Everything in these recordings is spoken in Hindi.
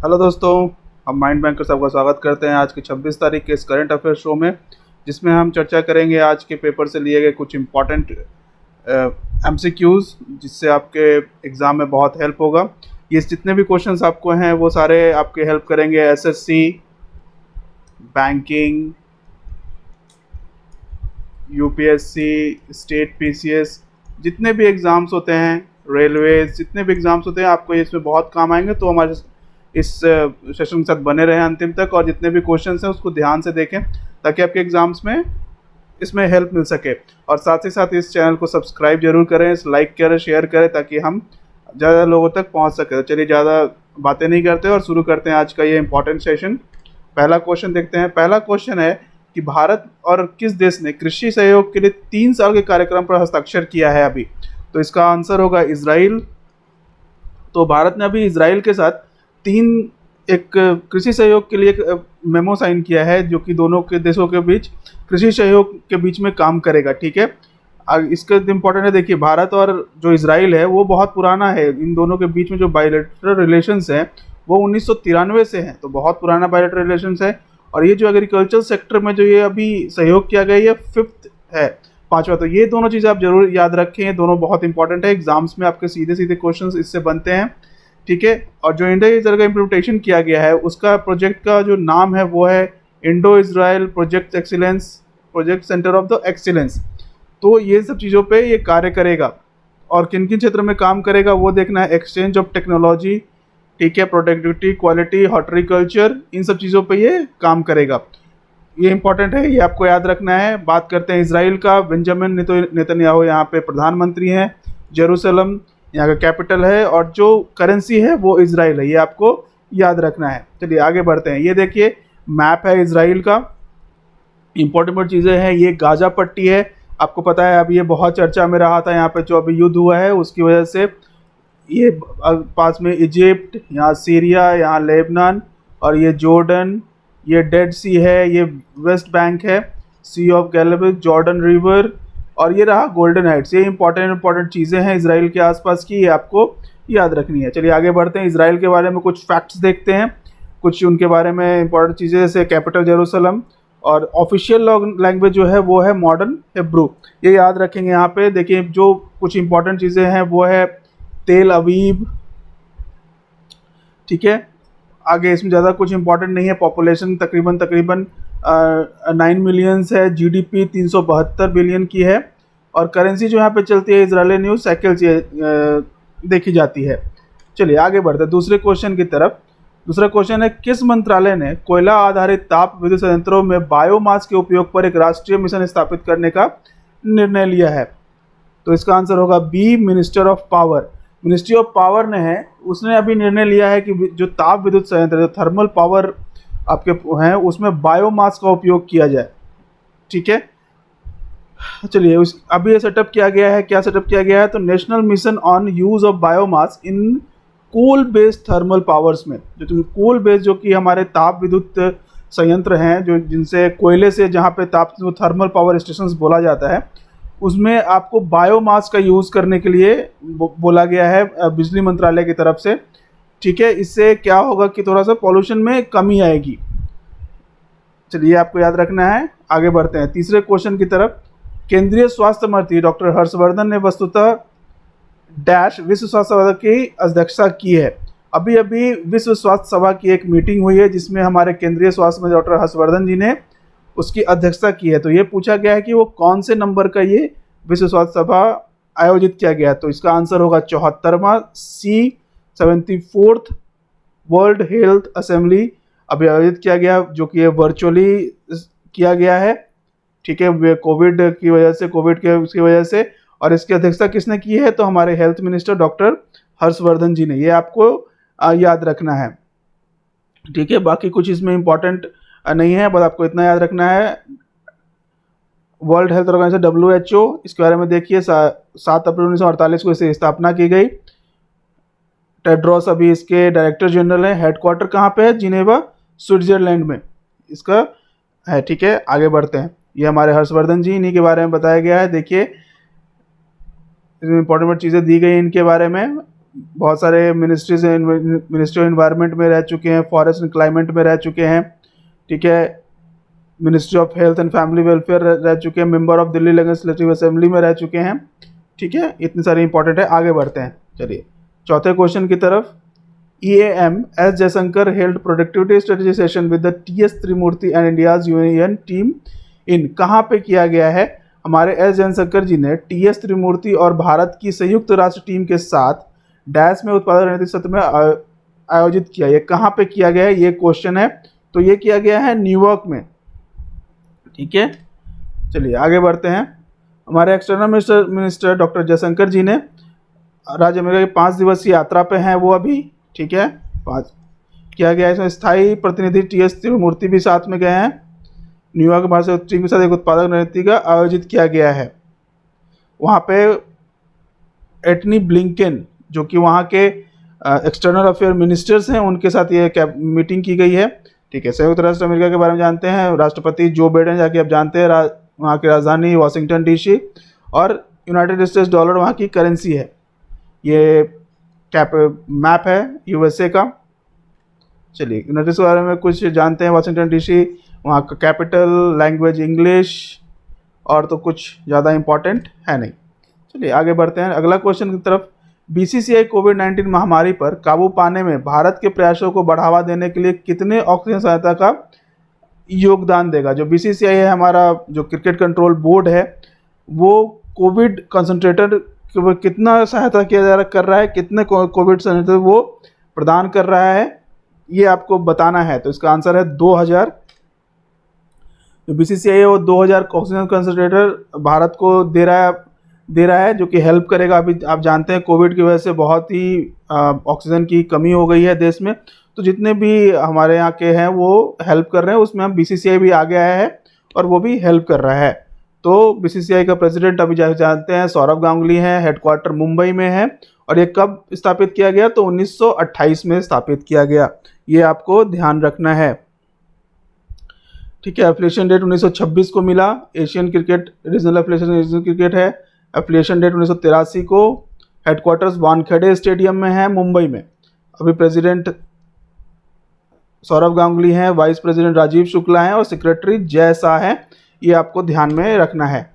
हेलो दोस्तों, हम माइंड बैंकर सबका स्वागत करते हैं आज की 26 तारीख के इस करंट अफेयर शो में, जिसमें हम चर्चा करेंगे आज के पेपर से लिए गए कुछ इम्पॉर्टेंट एमसीक्यूज़, जिससे आपके एग्ज़ाम में बहुत हेल्प होगा। ये जितने भी क्वेश्चंस आपको हैं वो सारे आपके हेल्प करेंगे SSC, banking, UPSC, state PCS, जितने भी एग्ज़ाम्स होते हैं, रेलवेज, जितने भी एग्ज़ाम्स होते हैं, आपको ये इसमें बहुत काम आएंगे। तो हमारे इस सेशन के साथ बने रहें अंतिम तक, और जितने भी क्वेश्चंस हैं उसको ध्यान से देखें ताकि आपके एग्ज़ाम्स में इसमें हेल्प मिल सके। और साथ ही साथ इस चैनल को सब्सक्राइब जरूर करें, लाइक करें, शेयर करें, ताकि हम ज़्यादा लोगों तक पहुंच सके। तो चलिए ज़्यादा बातें नहीं करते और शुरू करते हैं आज का ये इंपॉर्टेंट सेशन। पहला क्वेश्चन देखते हैं। पहला क्वेश्चन है कि भारत और किस देश ने कृषि सहयोग के लिए 3 साल के कार्यक्रम पर हस्ताक्षर किया है अभी? तो इसका आंसर होगा इजराइल। तो भारत ने अभी इजराइल के साथ एक कृषि सहयोग के लिए एक मेमो साइन किया है, जो कि दोनों के देशों के बीच कृषि सहयोग के बीच में काम करेगा। ठीक है, इसका इम्पोर्टेंट है, देखिए भारत और जो इजराइल है वो बहुत पुराना है। इन दोनों के बीच में जो बायलैटरल रिलेशंस हैं वो 1993 से हैं, तो बहुत पुराना बायलैटरल रिलेशंस है। और ये जो एग्रीकल्चर सेक्टर में जो ये अभी सहयोग किया गया, ये 5th है, 5वां। तो ये दोनों चीज़ें आप जरूर याद रखें, ये दोनों बहुत इंपॉर्टेंट है। एग्जाम्स में आपके सीधे सीधे क्वेश्चन इससे बनते हैं। ठीक है, और जो इंडो इजराइल का इम्प्लीमेंटेशन किया गया है उसका प्रोजेक्ट का जो नाम है वो है Indo Israel project centre of the excellence. तो ये सब चीज़ों पे ये कार्य करेगा, और किन किन क्षेत्र में काम करेगा वो देखना है। एक्सचेंज ऑफ टेक्नोलॉजी, ठीक है, प्रोडक्टिविटी, क्वालिटी, हॉर्टिकल्चर, इन सब चीज़ों पे ये काम करेगा। ये इंपॉर्टेंट है, ये आपको याद रखना है। बात करते हैं इसराइल का। बेंजामिन नेतन्याहू यहाँ पे प्रधानमंत्री हैं। जेरूसलम यहाँ का कैपिटल है, और जो करेंसी है वो इजराइल है, ये आपको याद रखना है। चलिए आगे बढ़ते हैं। ये देखिए मैप है इजराइल का। इंपॉर्टेंट चीज़ें हैं, ये गाजा पट्टी है, आपको पता है अब ये बहुत चर्चा में रहा था। यहाँ पे जो अभी युद्ध हुआ है उसकी वजह से ये पास में इजिप्ट, यहाँ सीरिया, यहाँ लेबनान, और ये जॉर्डन, ये डेड सी है, ये वेस्ट बैंक है, सी ऑफ गैलिली, जॉर्डन रिवर, और ये रहा गोल्डन हाइट्स। ये इंपॉर्टेंट चीज़ें हैं इसराइल के आसपास की, ये आपको याद रखनी है। चलिए आगे बढ़ते हैं। इसराइल के बारे में कुछ फैक्ट्स देखते हैं, कुछ उनके बारे में इंपॉर्टेंट चीज़ें, जैसे कैपिटल जेरूसलम, और ऑफिशियल लैंग्वेज जो है वो है मॉडर्न हिब्रू। ये याद रखेंगे। यहाँ पे देखिए जो कुछ इंपॉर्टेंट चीज़ें हैं वो है तेल अवीव। ठीक है, आगे इसमें ज़्यादा कुछ इंपॉर्टेंट नहीं है। पॉपुलेशन तकरीबन 9 मिलियंस है। जीडीपी 372 बिलियन की है, और करेंसी जो यहाँ पे चलती है इजरायली न्यूज़ साइकिल से देखी जाती है। चलिए आगे बढ़ते हैं दूसरे क्वेश्चन की तरफ। दूसरा क्वेश्चन है, किस मंत्रालय ने कोयला आधारित ताप विद्युत संयंत्रों में बायोमास के उपयोग पर एक राष्ट्रीय मिशन स्थापित करने का निर्णय लिया है? तो इसका आंसर होगा B, minister of power. Ministry of power ने है, उसने अभी निर्णय लिया है कि जो ताप विद्युत संयंत्र, जो थर्मल पावर आपके हैं, उसमें बायोमास का उपयोग किया जाए। ठीक है, चलिए अभी ये सेटअप किया गया है। क्या सेटअप किया गया है? तो national mission on use of biomass in coal based thermal powers में, जो कोल बेस्ड, जो कि हमारे ताप विद्युत संयंत्र हैं, जो जिनसे कोयले से जहाँ पे ताप थर्मल पावर स्टेशन बोला जाता है, उसमें आपको बायोमास का यूज़ करने के लिए बोला गया है बिजली मंत्रालय की तरफ से। ठीक है, इससे क्या होगा कि थोड़ा सा पॉल्यूशन में कमी आएगी। चलिए आपको याद रखना है। आगे बढ़ते हैं तीसरे क्वेश्चन की तरफ। केंद्रीय स्वास्थ्य मंत्री डॉक्टर हर्षवर्धन ने वस्तुतः विश्व स्वास्थ्य सभा की अध्यक्षता की है। अभी अभी विश्व स्वास्थ्य सभा की एक मीटिंग हुई है, जिसमें हमारे केंद्रीय स्वास्थ्य मंत्री डॉक्टर हर्षवर्धन जी ने उसकी अध्यक्षता की है। तो ये पूछा गया है कि वो कौन से नंबर का ये विश्व स्वास्थ्य सभा आयोजित किया गया। तो इसका आंसर होगा 74वां, सी 74th वर्ल्ड हेल्थ असेंबली अभी आयोजित किया गया, जो कि वर्चुअली किया गया है। ठीक है, कोविड की वजह से, उसकी वजह से। और इसकी अध्यक्षता किसने की है? तो हमारे हेल्थ मिनिस्टर डॉक्टर हर्षवर्धन जी ने। ये आपको याद रखना है। ठीक है, बाकी कुछ इसमें इंपॉर्टेंट नहीं है, बस आपको इतना याद रखना है। वर्ल्ड हेल्थ ऑर्गेनाइजेशन WHO, इसके बारे में देखिए 7 अप्रैल 1948 को इसे स्थापना की गई। टेड्रोस अभी इसके डायरेक्टर जनरल हैं। हेडक्वार्टर कहाँ पे है? जिनेवा, स्विट्जरलैंड में इसका है। ठीक है, आगे बढ़ते हैं। ये हमारे हर्षवर्धन जी, इन्हीं के बारे में बताया गया है। देखिए इसमें इंपॉर्टेंट चीज़ें दी गई इनके बारे में। बहुत सारे मिनिस्ट्री ऑफ इन्वायरमेंट में रह चुके हैं, फॉरेस्ट एंड क्लाइमेट में रह चुके हैं, ठीक है, ministry of health and family welfare रह चुके हैं, member of Delhi legislative assembly में रह चुके हैं, ठीक है। इतनी सारी इंपॉर्टेंट है। आगे बढ़ते हैं, चलिए चौथे क्वेश्चन की तरफ। EAM S Jaishankar held productivity strategy session with the TS Tirumurti and India's UN team in, कहाँ पे किया गया है? हमारे एस जयशंकर जी ने TS त्रिमूर्ति और भारत की संयुक्त राष्ट्र टीम के साथ डैश में उत्पादन रणनीति सत्र में आयोजित किया। ये कहाँ पे किया गया है, ये क्वेश्चन है। तो ये किया गया है न्यूयॉर्क में, ठीक है। चलिए आगे बढ़ते हैं। हमारे एक्सटर्नल मिनिस्टर डॉक्टर जयशंकर जी ने राज्य अमेरिका की 5 दिवसीय यात्रा पे हैं वो अभी, ठीक है। 5 किया गया है। इसमें स्थायी प्रतिनिधि TS त्रिमूर्ति भी साथ में गए हैं। न्यूयॉर्क भारत टीम के साथ एक उत्पादक रणनीति का आयोजित किया गया है। वहाँ पे एंटनी ब्लिंकन जो कि वहाँ के एक्सटर्नल अफेयर मिनिस्टर्स हैं, उनके साथ ये मीटिंग की गई है, ठीक है। संयुक्त राष्ट्र अमेरिका के बारे में जानते हैं। राष्ट्रपति जो बाइडेन जाके आप जानते हैं, वहाँ की राजधानी वाशिंगटन DC और यूनाइटेड स्टेट्स डॉलर वहाँ की करेंसी है। ये मैप है USA का। चलिए यूनाइटेड के बारे में कुछ जानते हैं। वाशिंगटन DC वहाँ का कैपिटल, लैंग्वेज इंग्लिश, और तो कुछ ज़्यादा इम्पोर्टेंट है नहीं। चलिए आगे बढ़ते हैं अगला क्वेश्चन की तरफ। BCCI कोविड-19 महामारी पर काबू पाने में भारत के प्रयासों को बढ़ावा देने के लिए कितने ऑक्सीजन सहायता का योगदान देगा? जो BCCI है, हमारा जो क्रिकेट कंट्रोल बोर्ड है, वो कोविड कंसंट्रेटर कितना सहायता कर रहा है, कितने कोविड सेंटर वो प्रदान कर रहा है, ये आपको बताना है। तो इसका आंसर है 2000। जो BCCI है वो 2000 ऑक्सीजन कंसंट्रेटर भारत को दे रहा है, जो कि हेल्प करेगा। अभी आप जानते हैं कोविड की वजह से बहुत ही ऑक्सीजन की कमी हो गई है देश में, तो जितने भी हमारे यहाँ के हैं वो हेल्प कर रहे हैं। उसमें हम BCCI भी आगे आया है और वो भी हेल्प कर रहा है। तो BCCI का प्रेसिडेंट अभी जानते हैं सौरभ गांगुली हैं, हेडक्वार्टर मुंबई में है। और ये कब स्थापित किया गया? तो 1928 में स्थापित किया गया। ये आपको ध्यान रखना है, ठीक है। एफिलिएशन डेट 1926 को मिला। Asian cricket regional affiliation cricket है। एफिलिएशन डेट 1983 को। हेडक्वार्टर्स वानखेड़े स्टेडियम में है मुंबई में। अभी प्रेसिडेंट सौरभ गांगुली हैं, वाइस प्रेसिडेंट राजीव शुक्ला हैं और सेक्रेटरी जय शाह हैं। ये आपको ध्यान में रखना है।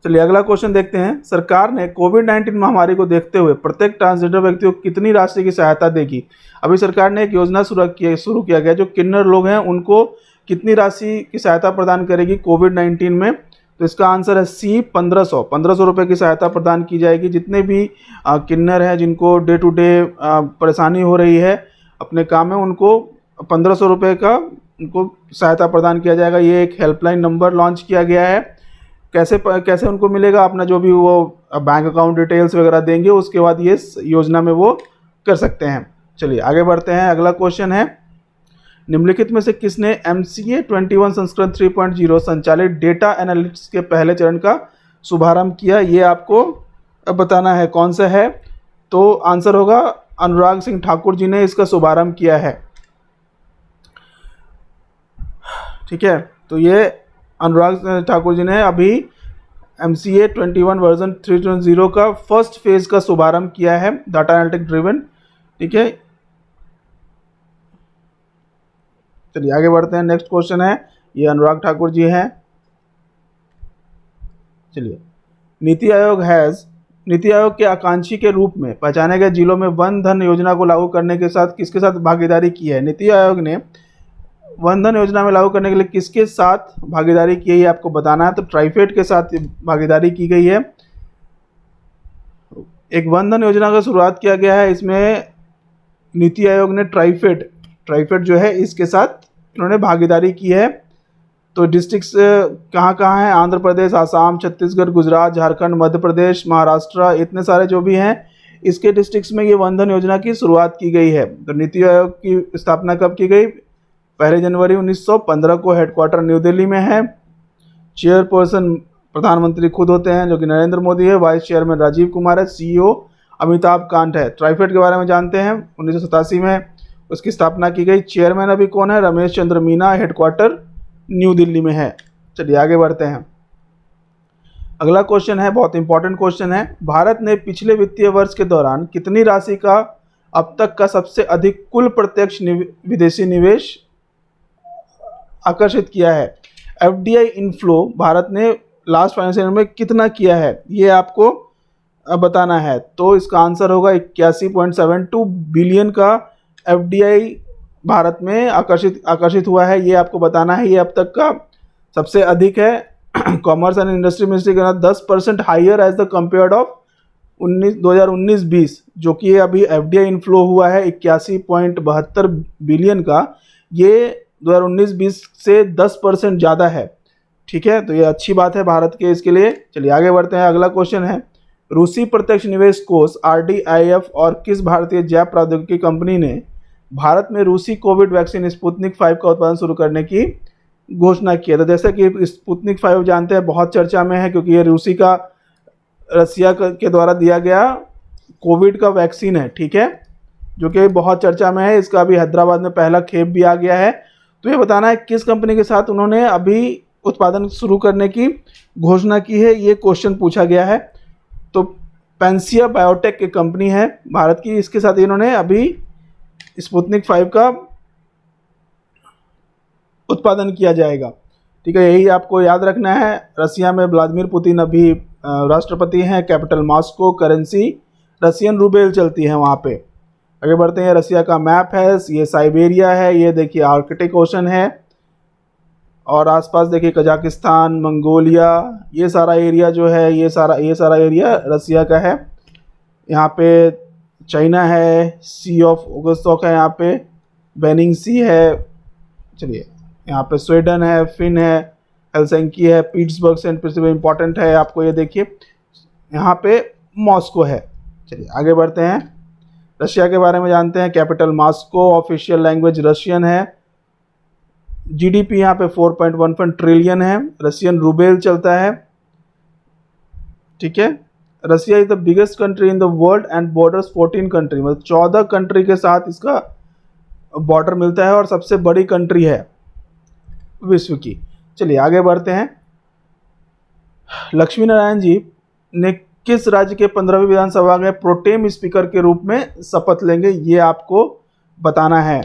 चलिए अगला क्वेश्चन देखते हैं। सरकार ने कोविड-19 महामारी को देखते हुए प्रत्येक ट्रांसजेंडर व्यक्ति को कितनी राशि की सहायता देगी? अभी सरकार ने एक योजना शुरू किया गया, जो किन्नर लोग हैं उनको कितनी राशि की सहायता प्रदान करेगी कोविड-19 में? तो इसका आंसर है C, 1500 रुपये की सहायता प्रदान की जाएगी। जितने भी किन्नर हैं जिनको डे टू डे परेशानी हो रही है अपने काम में, उनको 1500 रुपये का उनको सहायता प्रदान किया जाएगा। ये एक हेल्पलाइन नंबर लॉन्च किया गया है। कैसे उनको मिलेगा? अपना जो भी वो बैंक अकाउंट डिटेल्स वगैरह देंगे, उसके बाद ये योजना में वो कर सकते हैं। चलिए आगे बढ़ते हैं। अगला क्वेश्चन है, निम्नलिखित में से किसने MCA 21 संस्करण 3.0 संचालित डेटा एनालिटिक्स के पहले चरण का शुभारंभ किया? ये आपको बताना है कौन सा है। तो आंसर होगा अनुराग सिंह ठाकुर जी ने इसका शुभारंभ किया है, ठीक है। तो ये अनुराग ठाकुर जी ने अभी MCA 21 वर्जन 3.0 का फर्स्ट फेज का शुभारंभ किया है, डाटा एनालिटिक ड्रिवन, ठीक है। चलिए आगे बढ़ते हैं। नेक्स्ट क्वेश्चन है, ये अनुराग ठाकुर जी हैं। चलिए, नीति आयोग के आकांक्षी के रूप में पहचाने गए जिलों में वन धन योजना को लागू करने के साथ किसके साथ भागीदारी की है? नीति आयोग ने वन धन योजना में लागू करने के लिए किसके साथ भागीदारी की है, ये आपको बताना है। तो ट्राइफेड के साथ भागीदारी की गई है। एक वन धन योजना का शुरुआत किया गया है। इसमें नीति आयोग ने ट्राइफेड जो है इसके साथ इन्होंने भागीदारी की है। तो डिस्ट्रिक्ट्स कहाँ कहाँ हैं? आंध्र प्रदेश, आसाम, छत्तीसगढ़, गुजरात, झारखंड, मध्य प्रदेश, महाराष्ट्र, इतने सारे जो भी हैं, इसके डिस्ट्रिक्ट्स में ये वन धन योजना की शुरुआत की गई है। तो नीति आयोग की स्थापना कब की गई? 1 जनवरी 1915 को। हेडक्वार्टर न्यू दिल्ली में है। चेयरपर्सन प्रधानमंत्री खुद होते हैं, जो कि नरेंद्र मोदी है। वाइस चेयरमैन राजीव कुमार है। CEO अमिताभ कांत है। ट्राइफेड के बारे में जानते हैं, 1987 में उसकी स्थापना की गई। चेयरमैन अभी कौन है? रमेश चंद्र मीना। हेडक्वार्टर न्यू दिल्ली में है। चलिए आगे बढ़ते हैं। अगला क्वेश्चन है, बहुत इंपॉर्टेंट क्वेश्चन है, भारत ने पिछले वित्तीय वर्ष के दौरान कितनी राशि का अब तक का सबसे अधिक कुल प्रत्यक्ष विदेशी निवेश आकर्षित किया है? एफडीआई इनफ्लो भारत ने लास्ट फाइनेंशियल ईयर में कितना किया है, ये आपको बताना है। तो इसका आंसर होगा 81.72 बिलियन का एफडीआई भारत में आकर्षित हुआ है, ये आपको बताना है। ये अब तक का सबसे अधिक है। कॉमर्स एंड इंडस्ट्री मिनिस्ट्री के साथ 10% higher as the compared of 2019-20, जो कि अभी एफडीआई इनफ्लो हुआ है 81.72 बिलियन का, ये 2019-20 से 10% ज़्यादा है। ठीक है, तो ये अच्छी बात है भारत के इसके लिए। चलिए आगे बढ़ते हैं। अगला क्वेश्चन है, रूसी प्रत्यक्ष निवेश कोष आरडीआईएफ और किस भारतीय जैव प्रौद्योगिकी कंपनी ने भारत में रूसी कोविड वैक्सीन स्पुतनिक 5 का उत्पादन शुरू करने की घोषणा की है? तो जैसे कि स्पुतनिक 5 जानते हैं बहुत चर्चा में है, क्योंकि ये रूसी का रसिया के द्वारा दिया गया कोविड का वैक्सीन है। ठीक है, जो कि बहुत चर्चा में है। इसका अभी हैदराबाद में पहला खेप भी आ गया है। तो ये बताना है किस कंपनी के साथ उन्होंने अभी उत्पादन शुरू करने की घोषणा की है, ये क्वेश्चन पूछा गया है। तो पेंसिया बायोटेक की कंपनी है भारत की, इसके साथ इन्होंने अभी स्पुतनिक 5 का उत्पादन किया जाएगा। ठीक है, यही आपको याद रखना है। रसिया में व्लादिमीर पुतिन अभी राष्ट्रपति हैं। Capital Moscow, currency Russian Rubel चलती है वहाँ पे। आगे बढ़ते हैं। रसिया का मैप है, ये साइबेरिया है, ये देखिए आर्कटिक ओशन है, और आसपास देखिए कजाकिस्तान, मंगोलिया, ये सारा एरिया जो है, ये सारा एरिया रसिया का है। यहाँ पे चाइना है, सी ऑफ ओगस्टॉक है, यहाँ पे बेनिंग सी है। चलिए, यहाँ पे स्वीडन है, फिन है, हेलसिंकी है, पीट्सबर्ग सेंट पीटर्सबर्ग इंपॉर्टेंट है आपको, ये देखिए यहाँ पे मॉस्को है। चलिए आगे बढ़ते हैं। रशिया के बारे में जानते हैं। Capital Moscow, official language Russian है, जीडीपी यहाँ पे 4.15 ट्रिलियन है, रशियन रूबेल चलता है। ठीक है, Russia is the biggest country in the world and borders 14 country, मतलब 14 कंट्री के साथ इसका बॉर्डर मिलता है और सबसे बड़ी कंट्री है विश्व की। चलिए आगे बढ़ते हैं। लक्ष्मी नारायण जी ने किस राज्य के 15वीं विधानसभा में प्रोटेम स्पीकर के रूप में शपथ लेंगे, ये आपको बताना है।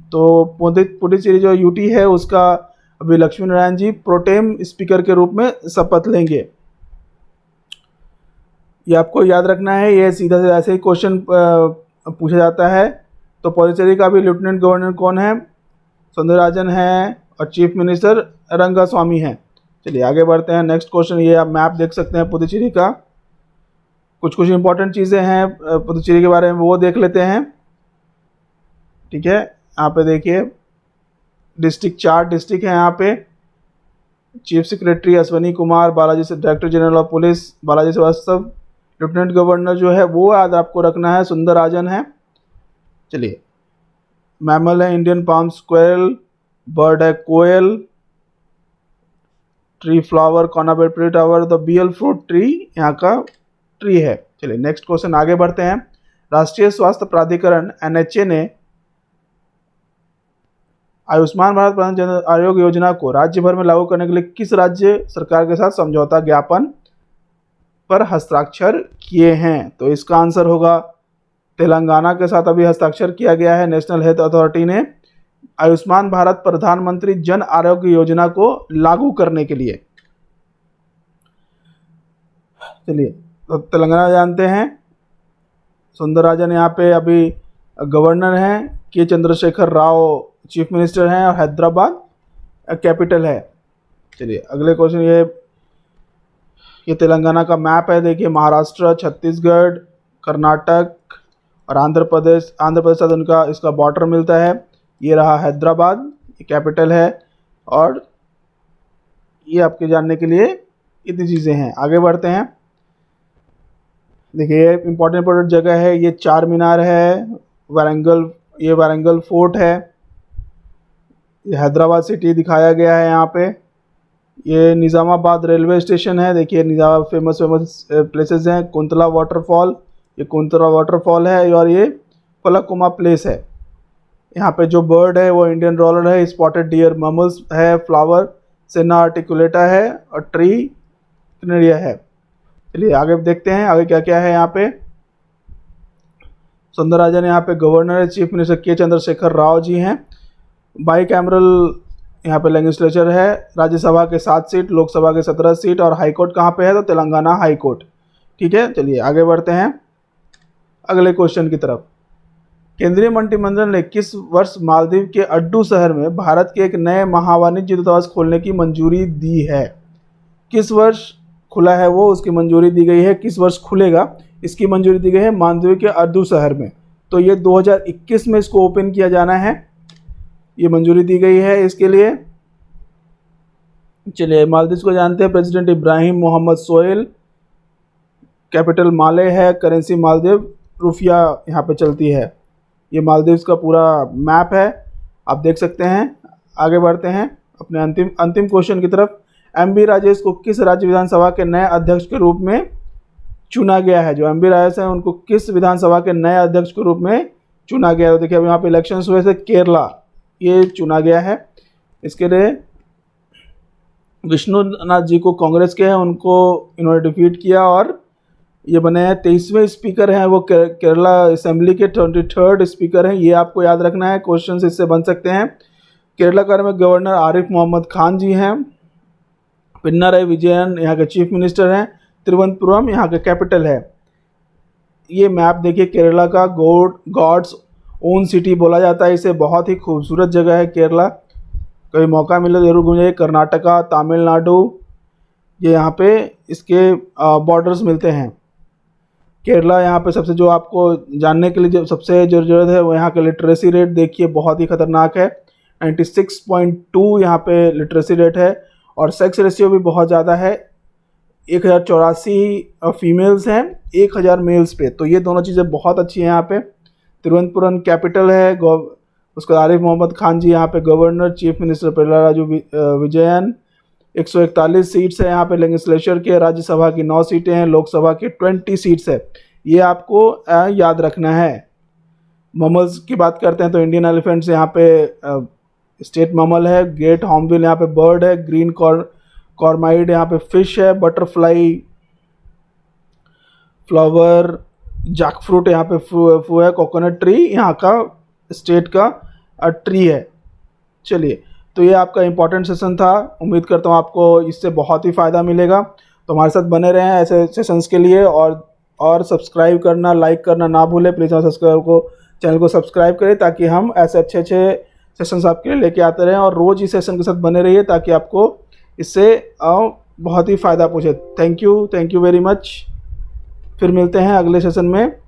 तो पुडुचेरी जो यूटी है उसका अभी लक्ष्मी नारायण जी प्रोटेम स्पीकर के रूप में शपथ लेंगे, ये आपको याद रखना है। ये सीधा से ऐसे ही क्वेश्चन पूछा जाता है। तो पुडुचेरी का भी लेफ्टिनेंट गवर्नर कौन है? सुंदरराजन है, और चीफ मिनिस्टर रंगास्वामी है। चलिए आगे बढ़ते हैं। नेक्स्ट क्वेश्चन, ये आप मैप देख सकते हैं पुडुचेरी का। कुछ इंपॉर्टेंट चीज़ें हैं पुडुचेरी के बारे में, वो देख लेते हैं। ठीक है, यहाँ पे देखिए डिस्ट्रिक्ट, 4 डिस्ट्रिक्ट है यहाँ पे। चीफ सेक्रेटरी अश्वनी कुमार, बालाजी से director general of police Balaji Srivastava, lieutenant governor जो है वो याद आपको रखना है, सुंदरराजन है। चलिए, मैमल है इंडियन पाम स्क्वेरल, बर्ड है कोयल, ट्री फ्लावर कॉनाबेरी tower, the bael fruit tree यहाँ का ट्री है। चलिए नेक्स्ट क्वेश्चन आगे बढ़ते हैं। राष्ट्रीय स्वास्थ्य प्राधिकरण एनएचए ने आयुष्मान भारत प्रधानमंत्री जन आरोग्य योजना को राज्य भर में लागू करने के लिए किस राज्य सरकार के साथ समझौता ज्ञापन पर हस्ताक्षर किए हैं? तो इसका आंसर होगा तेलंगाना के साथ अभी हस्ताक्षर किया गया है। नेशनल हेल्थ अथॉरिटी ने आयुष्मान भारत प्रधानमंत्री जन आरोग्य योजना को लागू करने के लिए। चलिए, तो तेलंगाना जानते हैं। सुंदरराजन यहाँ पे अभी गवर्नर हैं, के चंद्रशेखर राव चीफ मिनिस्टर हैं, और हैदराबाद कैपिटल है। चलिए अगले क्वेश्चन, ये तेलंगाना का मैप है। देखिए महाराष्ट्र, छत्तीसगढ़, कर्नाटक और आंध्र प्रदेश साथ उनका इसका बॉर्डर मिलता है। ये रहा हैदराबाद, ये कैपिटल है। और ये आपके जानने के लिए इतनी चीज़ें हैं। आगे बढ़ते हैं। देखिए इंपॉर्टेंट जगह है, ये चार मीनार है, वारंगल, ये वारंगल फोर्ट है, ये हैदराबाद सिटी दिखाया गया है यहाँ पे। ये निज़ामाबाद रेलवे स्टेशन है। देखिए निज़ाम फेमस प्लेसेस हैं। कुंतला वाटरफॉल, ये कुंतला वाटरफॉल है। और ये फलकुमा प्लेस है। यहाँ पे जो बर्ड है वो इंडियन रॉलर है, स्पॉटेड डियर ममल्स है, फ्लावर सेना आर्टिकुलेटा है, और ट्री एरिया है। चलिए आगे देखते हैं आगे क्या क्या है यहाँ पे। सुंदरराजन यहाँ पे गवर्नर है, चीफ मिनिस्टर के चंद्रशेखर राव जी हैं। बाई कैमरल यहाँ पे लेजिस्लेचर है, राज्यसभा के 7 सीट, लोकसभा के 17 सीट, और हाईकोर्ट कहाँ पे है तो तेलंगाना हाईकोर्ट। ठीक है, चलिए आगे बढ़ते हैं अगले क्वेश्चन की तरफ। केंद्रीय मंत्रिमंडल ने किस वर्ष मालदीव के अड्डू शहर में भारत के एक नए महावाणिज्य दूतावास खोलने की मंजूरी दी है? किस वर्ष खुला है वो, उसकी मंजूरी दी गई है। किस वर्ष खुलेगा इसकी मंजूरी दी गई है मालदीव के अड्डू शहर में। तो ये 2021 में इसको ओपन किया जाना है, ये मंजूरी दी गई है इसके लिए। चलिए मालदीव को जानते हैं, प्रेसिडेंट इब्राहिम मोहम्मद सोहेल, कैपिटल माले है, करेंसी मालदीव रुपया यहाँ पे चलती है। ये मालदीव का पूरा मैप है, आप देख सकते हैं। आगे बढ़ते हैं अपने अंतिम क्वेश्चन की तरफ। एमबी राजेश को किस राज्य विधानसभा के नए अध्यक्ष के रूप में चुना गया है? जो एमबी राजेश हैं उनको किस विधानसभा के नए अध्यक्ष के रूप में चुना गया है? तो देखिए अब यहाँ पे इलेक्शंस हुए थे, केरला ये चुना गया है। इसके लिए विष्णुनाथ जी को कांग्रेस के हैं, उनको इन्होंने डिफीट किया और ये बने हैं 23वें स्पीकर हैं वो केरला असेंबली के 23rd स्पीकर हैं। ये आपको याद रखना है, क्वेश्चन इससे बन सकते हैं। केरला में गवर्नर आरिफ मोहम्मद खान जी हैं। पिन्नाराई विजयन यहाँ के चीफ मिनिस्टर हैं। तिरुवनंतपुरम यहाँ का कैपिटल है। ये मैप देखिए केरला का, गॉड्स ओन सिटी बोला जाता है इसे, बहुत ही खूबसूरत जगह है केरला। कभी मौका मिले जरूर घूमिए। कर्नाटका, तमिलनाडु, ये यहाँ पे इसके बॉर्डर्स मिलते हैं। केरला यहाँ पे सबसे जो आपको जानने के लिए जो सबसे ज़रूरत है वो यहाँ का लिटरेसी रेट देखिए, बहुत ही खतरनाक है। 96.2 यहाँ पे लिटरेसी रेट है और सेक्स रेशियो भी बहुत ज़्यादा है। 1084 फीमेल्स हैं 1000 मेल्स पे, तो ये दोनों चीज़ें बहुत अच्छी हैं यहाँ पे। तिरुवनंतपुरम कैपिटल है, उसका आरिफ मोहम्मद खान जी यहाँ पे governor, chief minister Pillaraju Vijayan. 141 seats है यहाँ पे लेजिस्लेचर के, राज्यसभा की 9 सीटें हैं, लोकसभा के 20 सीट्स है। ये आपको याद रखना है। ममल्स की बात करते हैं तो इंडियन एलिफेंट्स यहाँ पे स्टेट ममल है। ग्रेट हॉर्नबिल यहाँ पे बर्ड है। ग्रीन कॉर्माइड यहाँ पे फिश है। बटरफ्लाई, फ्लावर, जैकफ्रूट यहाँ पे फ्रू है। कोकोनट ट्री यहाँ का स्टेट का ट्री है। चलिए, तो ये आपका इम्पॉर्टेंट सेशन था। उम्मीद करता हूँ आपको इससे बहुत ही फ़ायदा मिलेगा। तो हमारे साथ बने रहें ऐसे सेशंस के लिए, और सब्सक्राइब करना, लाइक करना ना भूलें। प्लीज़ चैनल को सब्सक्राइब करें ताकि हम ऐसे अच्छे सेशंस आपके लिए लेके आते रहें, और रोज़ इस सेशन के साथ बने रहिए ताकि आपको इससे बहुत ही फ़ायदा पहुँचे। Thank you very much. फिर मिलते हैं अगले सेशन में।